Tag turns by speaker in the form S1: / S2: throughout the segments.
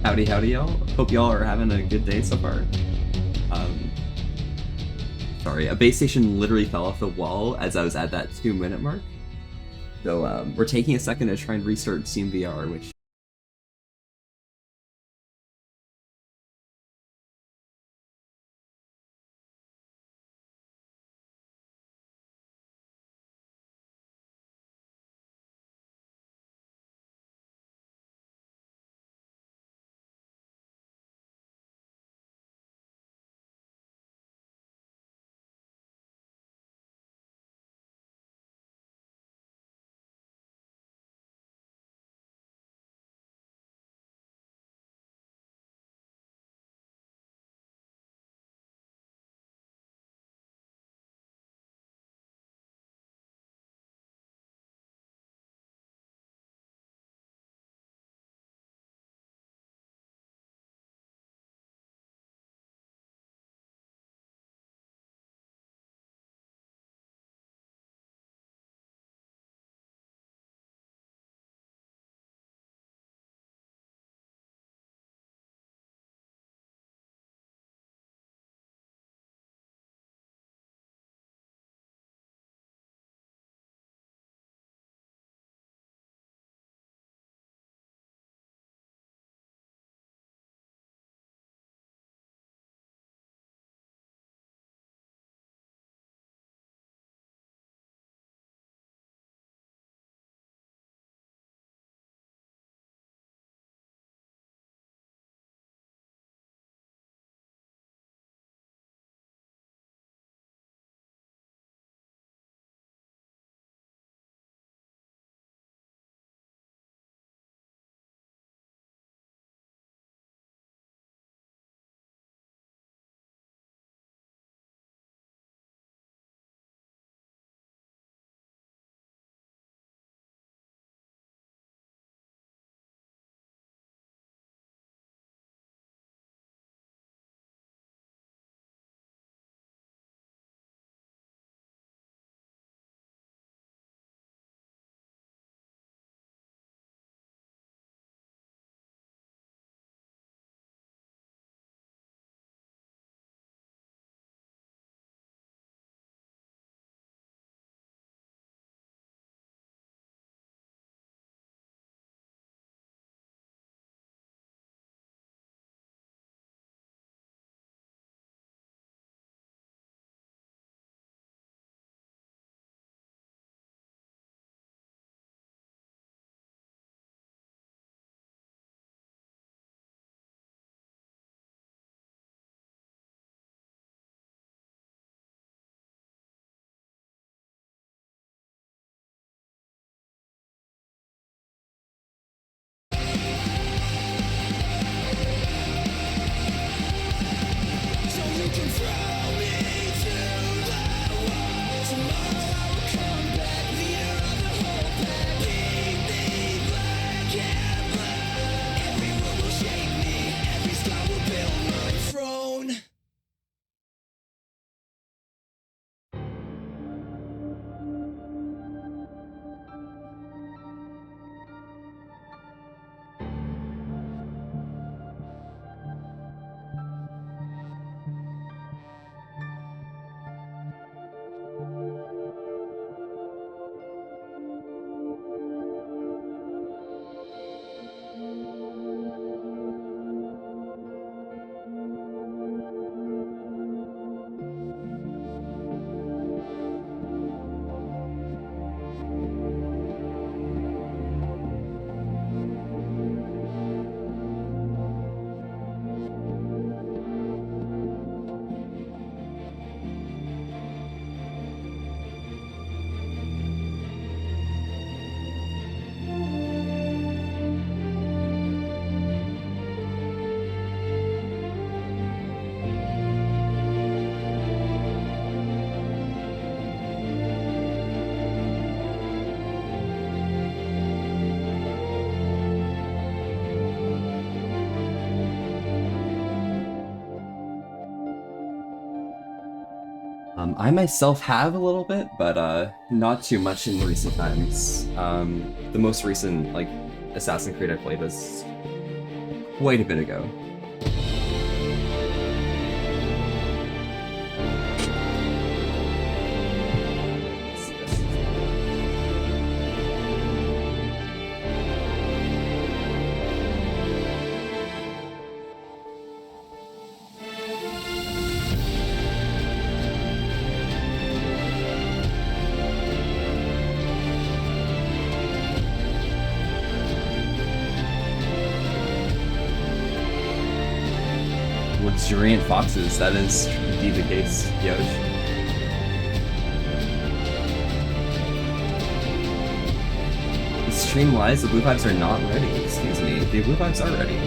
S1: Howdy, howdy, y'all. Hope y'all are having a good day so far. Um, Sorry, a base station literally fell off the wall as I was at that 2 minute mark. So we're taking a second to try and restart Steam VR, which I myself have a little bit, but not too much in recent times. The most recent like Assassin's Creed I played was quite a bit ago. Luxuriant foxes, that is indeed the case, Yosh. The stream lies, the blue pipes are not ready. Excuse me, the blue pipes are ready.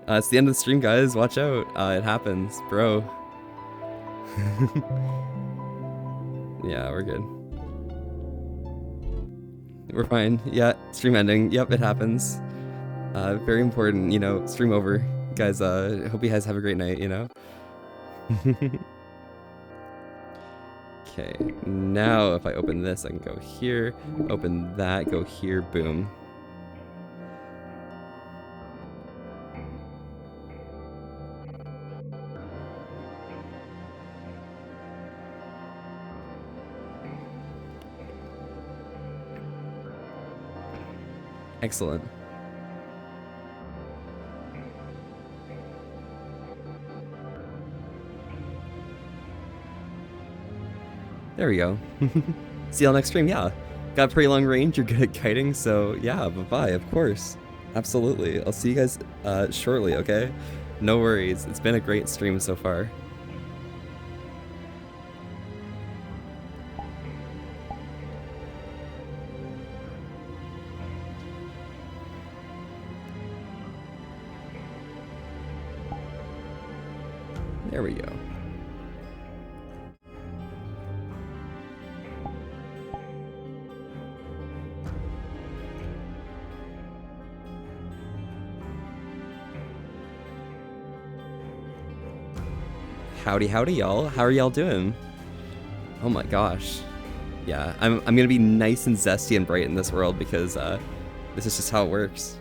S1: It's the end of the stream, guys. Watch out. It happens, bro. Yeah, we're good. We're fine. Yeah, stream ending. Yep, it happens. Very important, you know, stream over. Guys, hope you guys have a great night, you know? Okay, now if I open this, I can go here, open that, go here, boom. Excellent. There we go. See y'all next stream, yeah. Got a pretty long range, you're good at kiting, so yeah, bye-bye, of course. Absolutely. I'll see you guys shortly, okay? No worries. It's been a great stream so far. There we go. Howdy, howdy, y'all. How are y'all doing? Oh my gosh. Yeah, I'm gonna be nice and zesty and bright in this world because this is just how it works.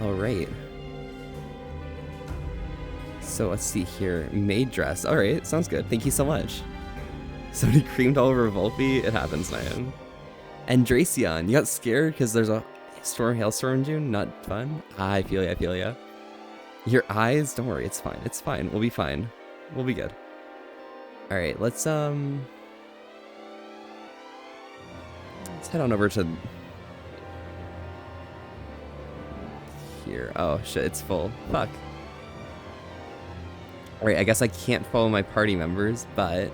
S1: All right. So let's see here. Maid dress. All right, sounds good. Thank you so much. Somebody creamed all over Volpe. It happens, man. And Dracion, you got scared because there's a hailstorm in June? Not fun? I feel ya, I feel ya. Your eyes? Don't worry, it's fine. It's fine. We'll be fine. We'll be good. Alright, let's head on over to here. Oh shit, it's full. Fuck. Alright, I guess I can't follow my party members, but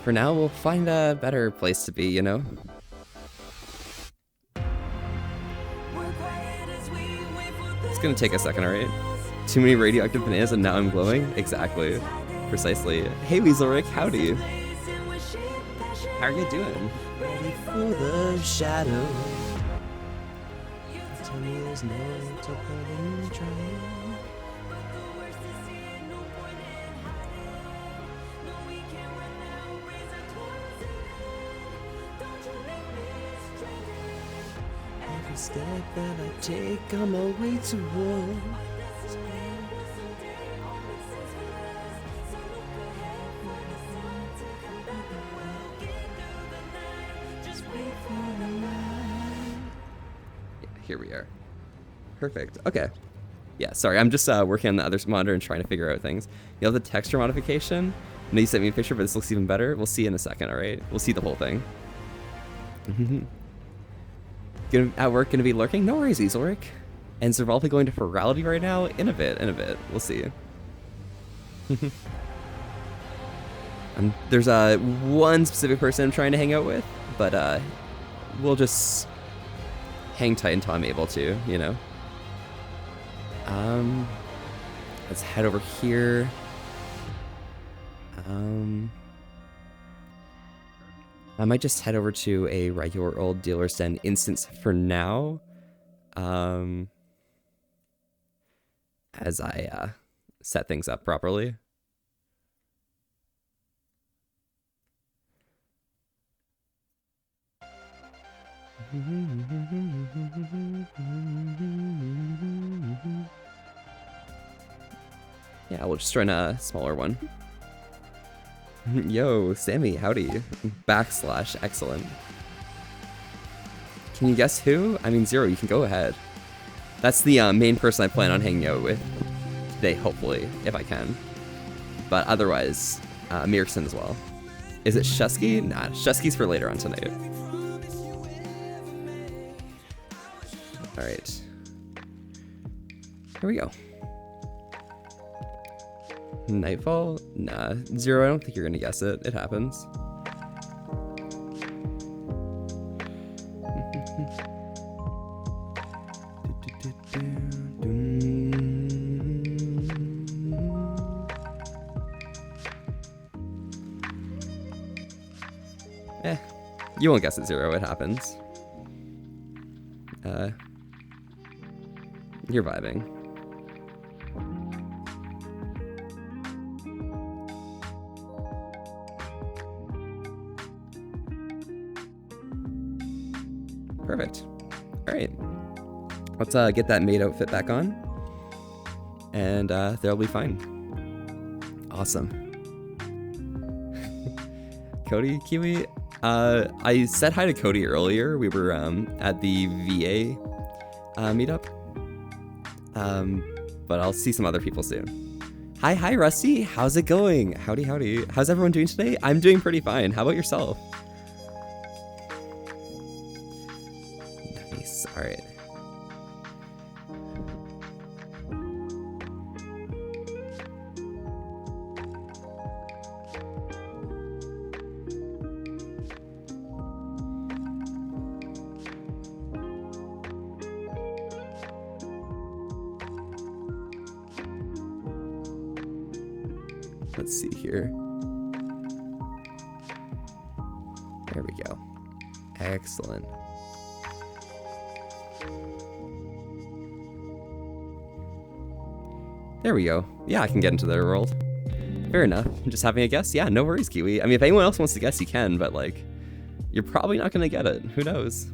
S1: for now, we'll find a better place to be, you know? It's gonna take a second, alright? Too many radioactive bananas and now I'm glowing? Exactly. Precisely. Hey Weaselrick, howdy. How are you doing? Ready for the shadow. Tell me there's no to try. Step that I take on my way towards. Yeah, here we are. Perfect. Okay. Yeah, sorry, I'm just working on the other monitor and trying to figure out things. You have the texture modification? I know you sent me a picture, but this looks even better. We'll see in a second, alright? We'll see the whole thing. At work, gonna be lurking? No worries, Weaselrick. And Zervalpi going to Furality right now? In a bit. We'll see. There's one specific person I'm trying to hang out with, but we'll just hang tight until I'm able to, you know? Let's head over here. I might just head over to a regular old dealer's den instance for now, as I set things up properly. Yeah, we'll just run a smaller one. Yo, Sammy, howdy. Backslash, excellent. Can you guess who? I mean, Zero, you can go ahead. That's the main person I plan on hanging out with today, hopefully, if I can. But otherwise, Mirkson as well. Is it Shusky? Nah, Shusky's for later on tonight. Alright. Here we go. Nightfall? Nah. Zero, I don't think you're gonna guess it. It happens. You won't guess it, Zero. It happens. You're vibing. Perfect. All right. Let's get that maid outfit back on, and they'll be fine. Awesome. Cody, Kiwi, I said hi to Cody earlier. We were at the VA meetup. But I'll see some other people soon. Hi, Rusty. How's it going? Howdy. How's everyone doing today? I'm doing pretty fine. How about yourself? Nice. All right. Let's see here. There we go. Excellent. There we go. Yeah, I can get into their world. Fair enough. I'm just having a guess. Yeah, no worries, Kiwi. I mean, if anyone else wants to guess, you can, but like, you're probably not gonna get it. Who knows?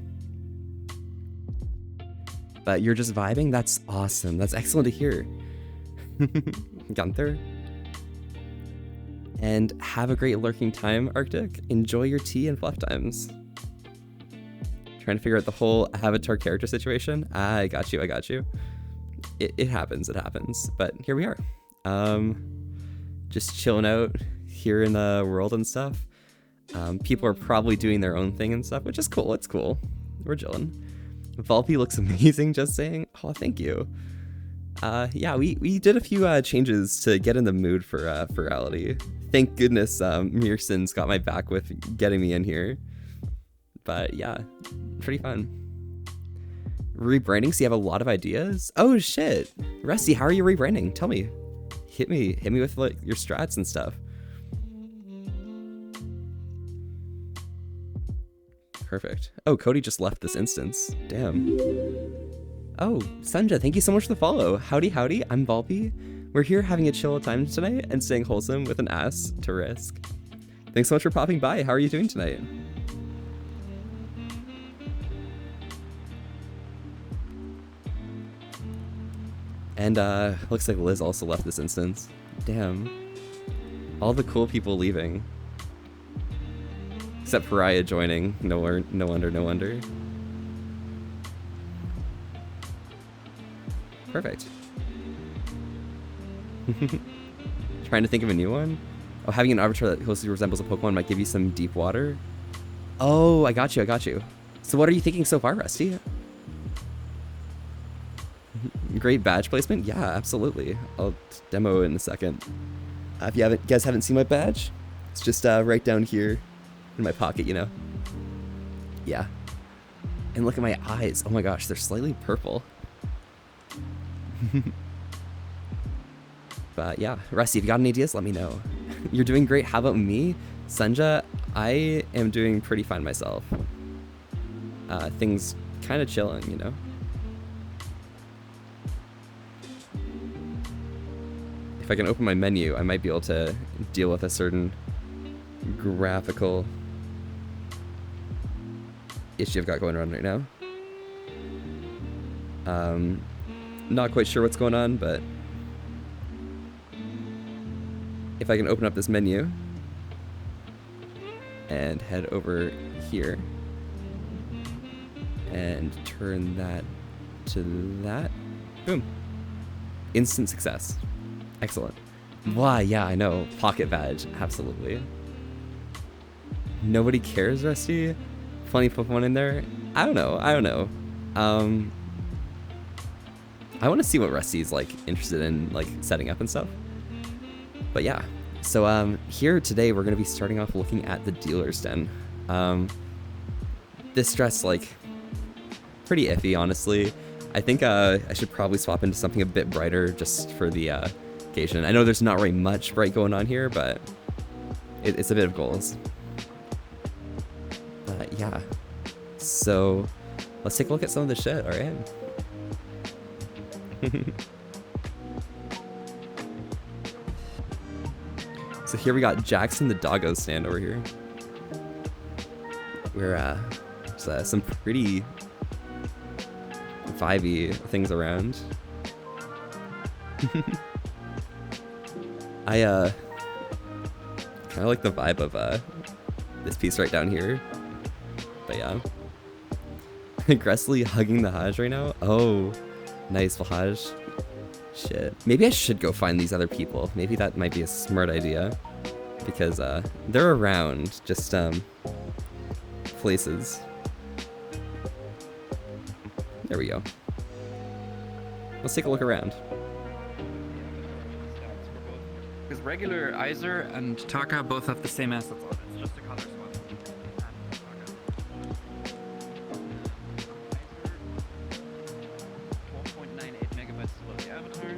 S1: But you're just vibing? That's awesome. That's excellent to hear. Gunther. And have a great lurking time, Arctic. Enjoy your tea and fluff times. Trying to figure out the whole Avatar character situation. I got you. It happens. But here we are. Just chilling out here in the world and stuff. People are probably doing their own thing and stuff, which is cool. It's cool. We're chilling. Volpe looks amazing, just saying. Oh, thank you. Yeah, we did a few changes to get in the mood for Furality. Thank goodness Mearson's got my back with getting me in here. But yeah, pretty fun. Rebranding, so you have a lot of ideas? Oh shit! Rusty, how are you rebranding? Tell me. Hit me with like your strats and stuff. Perfect. Oh, Cody just left this instance. Damn. Oh, Sanja, thank you so much for the follow. Howdy, I'm Volpe. We're here having a chill time tonight and staying wholesome with an ass to risk. Thanks so much for popping by. How are you doing tonight? And looks like Liz also left this instance. Damn. All the cool people leaving. Except Pariah joining. No wonder. Perfect. Trying to think of a new one? Oh, having an avatar that closely resembles a Pokemon might give you some deep water. Oh, I got you. So what are you thinking so far, Rusty? Great badge placement? Yeah, absolutely. I'll demo it in a second. If you guys haven't seen my badge, it's just right down here in my pocket, you know? Yeah. And look at my eyes. Oh my gosh, they're slightly purple. But yeah, Rusty, if you got any ideas, let me know. You're doing great. How about me? Sanja, I am doing pretty fine myself. Things kind of chilling, you know? If I can open my menu, I might be able to deal with a certain graphical issue I've got going on right now. Not quite sure what's going on, but if I can open up this menu and head over here and turn that to that, boom, instant success. Excellent. Why, yeah, I know, pocket badge, absolutely. Nobody cares, Rusty? Funny Pokemon in there? I don't know. I want to see what Rusty's like interested in like setting up and stuff. But yeah, so here today we're going to be starting off looking at the dealer's den. This dress like pretty iffy, honestly. I think I should probably swap into something a bit brighter just for the occasion. I know there's not really much bright going on here, but it's a bit of goals. But yeah, so let's take a look at some of the shit, all right? So here we got Jackson the doggo stand over here. We're there's some pretty vibey things around. I kind of like the vibe of this piece right down here. But yeah. Aggressively hugging the Hajj right now? Oh, nice, Hajj. Shit. Maybe I should go find these other people. Maybe that might be a smart idea. Because they're around, just places. There we go. Let's take a look around.
S2: Because regular Iser and Taka both have the same assets on it. It's just a color swap. 12.98 megabytes is what the avatar.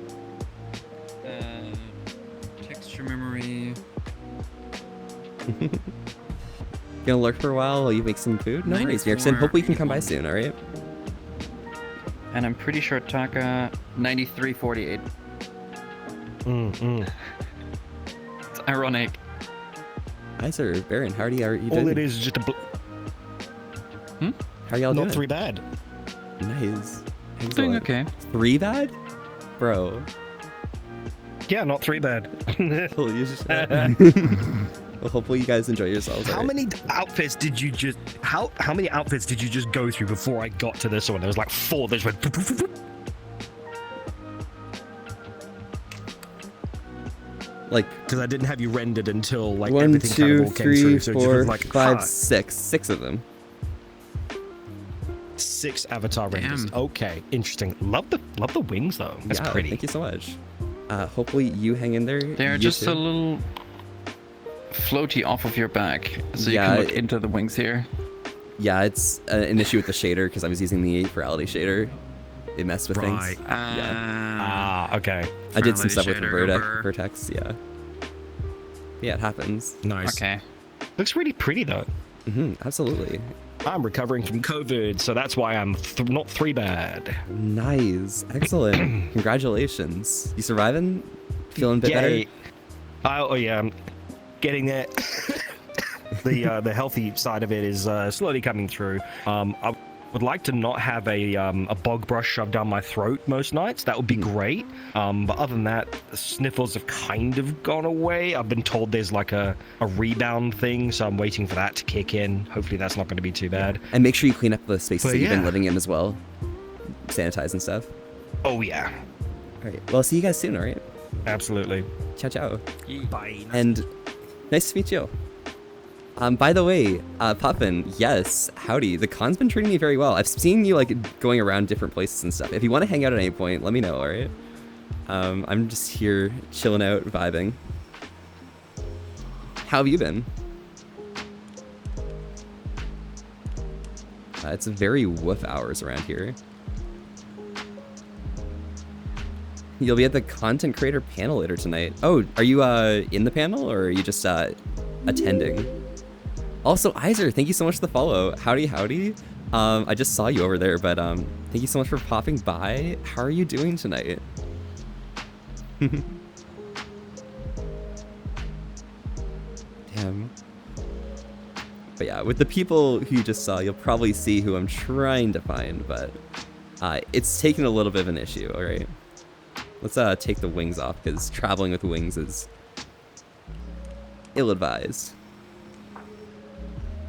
S2: Texture memory.
S1: Gonna lurk for a while while you make some food? No worries, Yerkson. Hope we can come by soon, alright?
S2: And I'm pretty sure Taka 9348. It's ironic.
S1: Hi, sir. Baron, how are you doing?
S3: All it is just a...
S1: How are y'all doing?
S3: Not 3 bad.
S1: Nice.
S2: Doing okay.
S1: 3 bad? Bro.
S3: Yeah, not 3 bad.
S1: Holy shit. Well, hopefully you guys enjoy yourselves.
S3: How many outfits did you just... How many outfits did you just go through before I got to this one? There was like 4 that just went...
S1: Like,
S3: because I didn't have you rendered until like
S1: 1,
S3: everything
S1: 2,
S3: kind of all came
S1: 3,
S3: through. So
S1: 4,
S3: like
S1: 5, 6. 6 of them.
S3: 6 avatar renders.
S2: Damn.
S3: Okay, interesting. Love the wings though. That's
S1: yeah,
S3: pretty.
S1: Thank you so much. Hopefully you hang in there.
S2: They're just a little floaty off of your back, so you
S1: Yeah,
S2: can look into the wings here.
S1: Yeah, it's an issue with the shader because I was using the Furality shader. It messed with things.
S3: Right.
S1: Yeah.
S3: Okay.
S1: I did some
S2: Furality
S1: stuff with
S2: shader
S1: Vertex, yeah. Yeah, it happens.
S3: Nice.
S2: Okay.
S3: Looks really pretty though.
S1: Absolutely.
S3: I'm recovering from COVID, so that's why I'm not 3 bad.
S1: Nice. Excellent. Congratulations. You surviving? Feeling a bit better?
S3: Oh yeah, I'm getting there. The healthy side of it is slowly coming through. I would like to not have a bog brush shoved down my throat most nights. That would be great. But other than that, the sniffles have kind of gone away. I've been told there's like a rebound thing, so I'm waiting for that to kick in. Hopefully that's not going to be too bad.
S1: And make sure you clean up the spaces
S3: But
S1: that you've been
S3: yeah.
S1: living in as well. Sanitize and stuff.
S3: Oh yeah,
S1: All right. Well, see you guys soon, all right?
S3: absolutely.
S1: Ciao, ciao.
S3: Bye.
S1: And nice to meet you. By the way, Puffin, yes, howdy. The con's been treating me very well. I've seen you like going around different places and stuff. If you want to hang out at any point, let me know, alright? I'm just here chilling out, vibing. How have you been? It's very woof hours around here. You'll be at the content creator panel later tonight. Oh, are you in the panel or are you just attending? Also, Iser, thank you so much for the follow. Howdy, howdy. I just saw you over there, but thank you so much for popping by. How are you doing tonight? Damn. But yeah, with the people who you just saw, you'll probably see who I'm trying to find, but it's taking a little bit of an issue, all right? Let's take the wings off, because traveling with wings is ill-advised.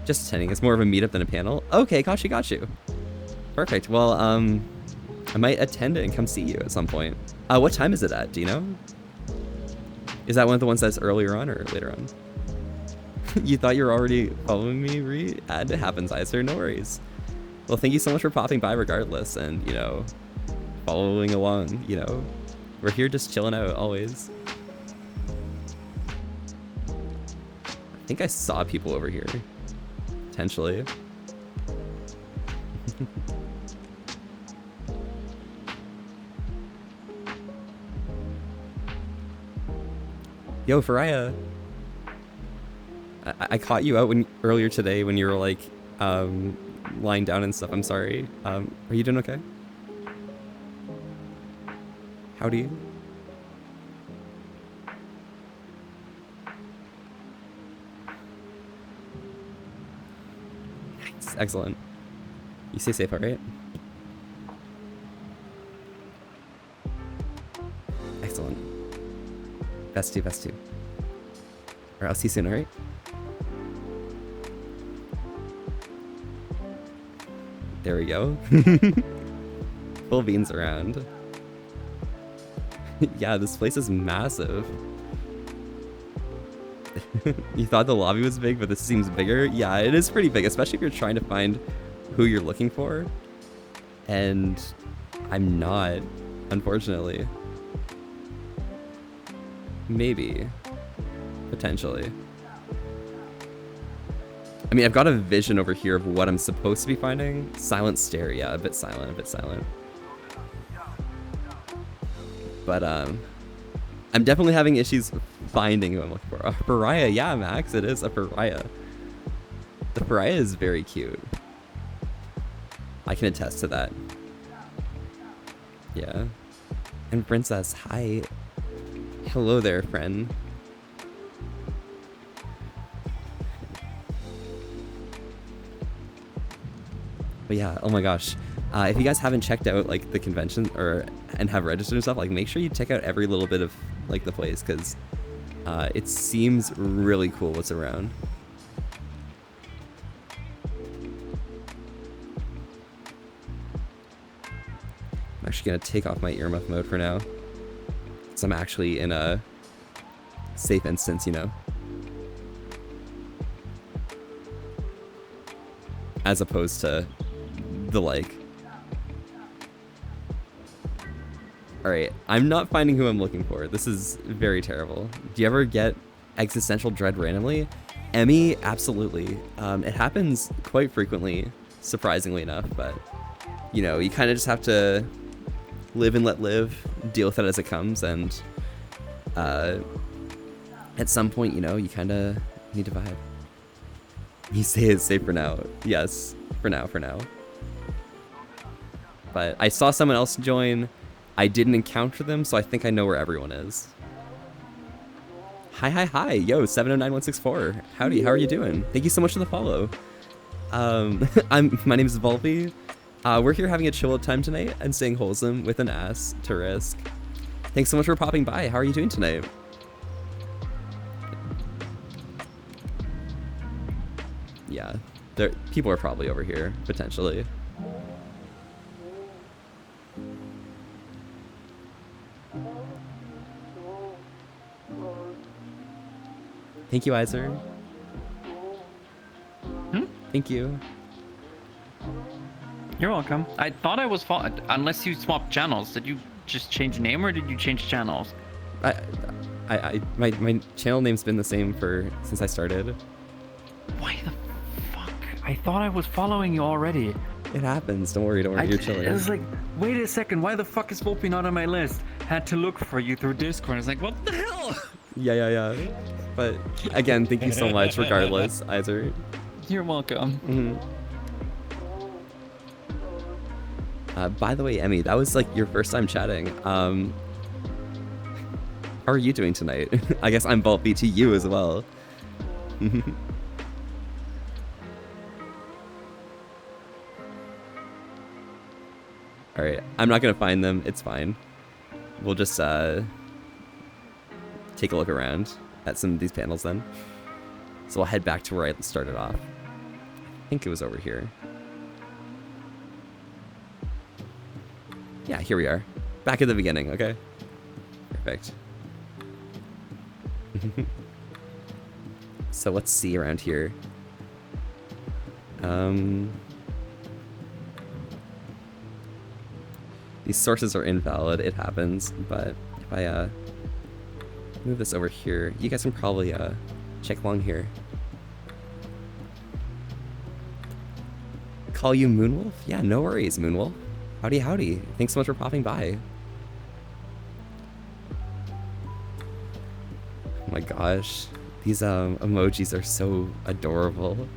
S1: Just attending. It's more of a meetup than a panel. Okay, got you. Perfect. Well, I might attend it and come see you at some point. What time is it at? Do you know? Is that one of the ones that's earlier on or later on? You thought you were already following me, Ree? It happens, Iser. No worries. Well, thank you so much for popping by regardless and, you know, following along, you know. We're here just chilling out, always. I think I saw people over here. Potentially. Yo, Faraya. I caught you out earlier today when you were like lying down and stuff. I'm sorry. Are you doing okay? Howdy. Nice. Excellent. You stay safe, alright? Excellent. Best two. Alright, I'll see you soon, alright? There we go. Full beans around. Yeah, this place is massive. You thought the lobby was big, but this seems bigger? Yeah, it is pretty big, especially if you're trying to find who you're looking for. And I'm not, unfortunately. Maybe. Potentially. I mean, I've got a vision over here of what I'm supposed to be finding. Silent stare, yeah, a bit silent, a bit silent. But, I'm definitely having issues finding who I'm looking for. A pariah, yeah, Max, it is a pariah. The pariah is very cute. I can attest to that. Yeah. And Princess, hi. Hello there, friend. But yeah, oh my gosh. If you guys haven't checked out like the convention and have registered and stuff, like make sure you check out every little bit of like the place, because it seems really cool what's around. I'm actually gonna take off my earmuff mode for now, because I'm actually in a safe instance, you know, as opposed to the like. Alright, I'm not finding who I'm looking for. This is very terrible. Do you ever get existential dread randomly? Emmy, absolutely. It happens quite frequently, surprisingly enough, but you know, you kind of just have to live and let live, deal with it as it comes, and at some point, you know, you kind of need to vibe. You say it's safe for now. Yes, for now. But I saw someone else join. I didn't encounter them, so I think I know where everyone is. Hi. Yo, 709164. Howdy, how are you doing? Thank you so much for the follow. My name is Volpe. We're here having a chill time tonight and staying wholesome with an ass to risk. Thanks so much for popping by. How are you doing tonight? Yeah, people are probably over here, potentially. Thank you, Iser. Thank you.
S2: You're welcome. I thought I was unless you swapped channels. Did you just change name or did you change channels?
S1: My channel name's been the same since I started.
S2: Why the fuck? I thought I was following you already.
S1: It happens. Don't worry. You're chilling.
S2: I was like, wait a second. Why the fuck is Volpe not on my list? Had to look for you through Discord. I was like, what the hell?
S1: Yeah. But again, thank you so much. Regardless, Iser.
S2: You're welcome.
S1: By the way, Emmy, that was like your first time chatting. How are you doing tonight? I guess I'm Volpe to you as well. Alright, I'm not gonna find them. It's fine. We'll just take a look around at some of these panels then. So we'll head back to where I started off. I think it was over here. Yeah, here we are. Back at the beginning, okay? Perfect. So let's see around here. These sources are invalid, it happens, but if I move this over here, you guys can probably check along here. Call you Moonwolf? Yeah, no worries, Moonwolf. Howdy. Thanks so much for popping by. Oh my gosh. These emojis are so adorable.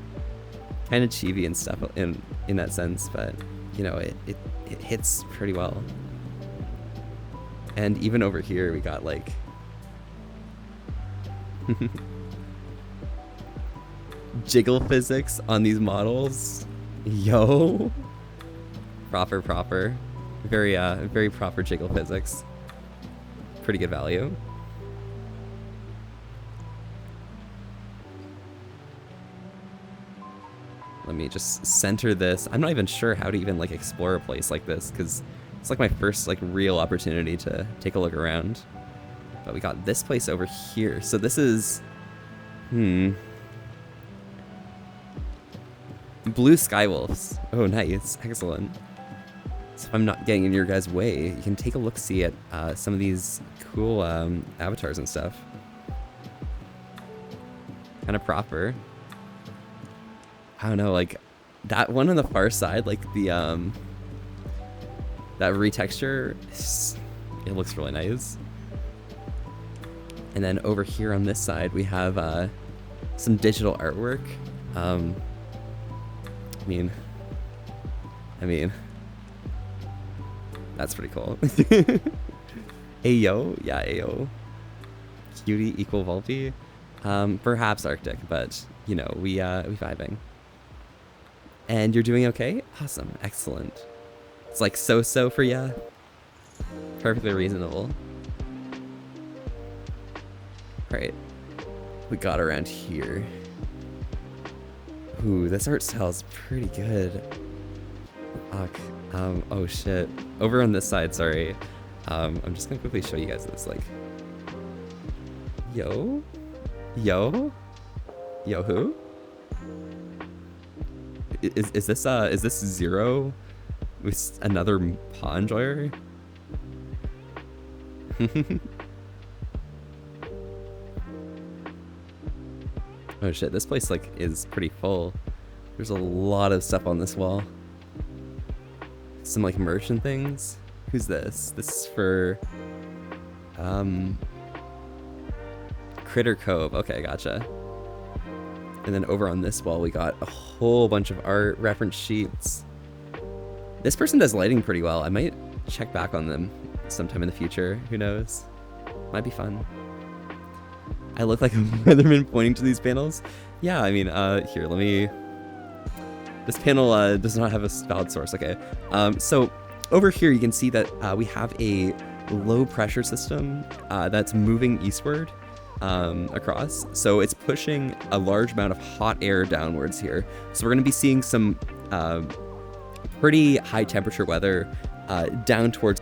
S1: Kind of chibi and stuff in that sense, but you know, it hits pretty well. And even over here we got like jiggle physics on these models. Yo. Proper. Very proper jiggle physics. Pretty good value. let me just center this. I'm not even sure how to even like explore a place like this because it's like my first like real opportunity to take a look around. But we got this place over here. So this is, Blue Sky Wolves. Oh, nice. Excellent. So if I'm not getting in your guys' way, you can take a look-see at some of these cool avatars and stuff. Kind of proper. I don't know, like that one on the far side, like the that retexture, it looks really nice. And then over here on this side, we have some digital artwork. I mean, that's pretty cool. Ayo, yeah, Ayo. Cutie equal Volpe. Perhaps Arctic, but you know, we vibing. And you're doing okay? Awesome, excellent. It's like so for ya. Perfectly reasonable. Right. We got around here. Ooh, this art style is pretty good. Fuck. Oh shit. Over on this side, sorry. I'm just gonna quickly show you guys this, like. Yo? Yo who? Is this Zero with another paw enjoyer? Oh shit, this place like is pretty full. There's a lot of stuff on this wall. Some like merch and things. Who's this? This is for Critter Cove. Okay, gotcha. And then over on this wall we got a whole bunch of art, reference sheets. This person does lighting pretty well. I might check back on them sometime in the future. Who knows? Might be fun. I look like a weatherman pointing to these panels. Yeah, I mean, here, let me... This panel does not have a valid source, okay. So over here you can see that we have a low pressure system that's moving eastward across. So it's pushing a large amount of hot air downwards here. So we're gonna be seeing some pretty high temperature weather down towards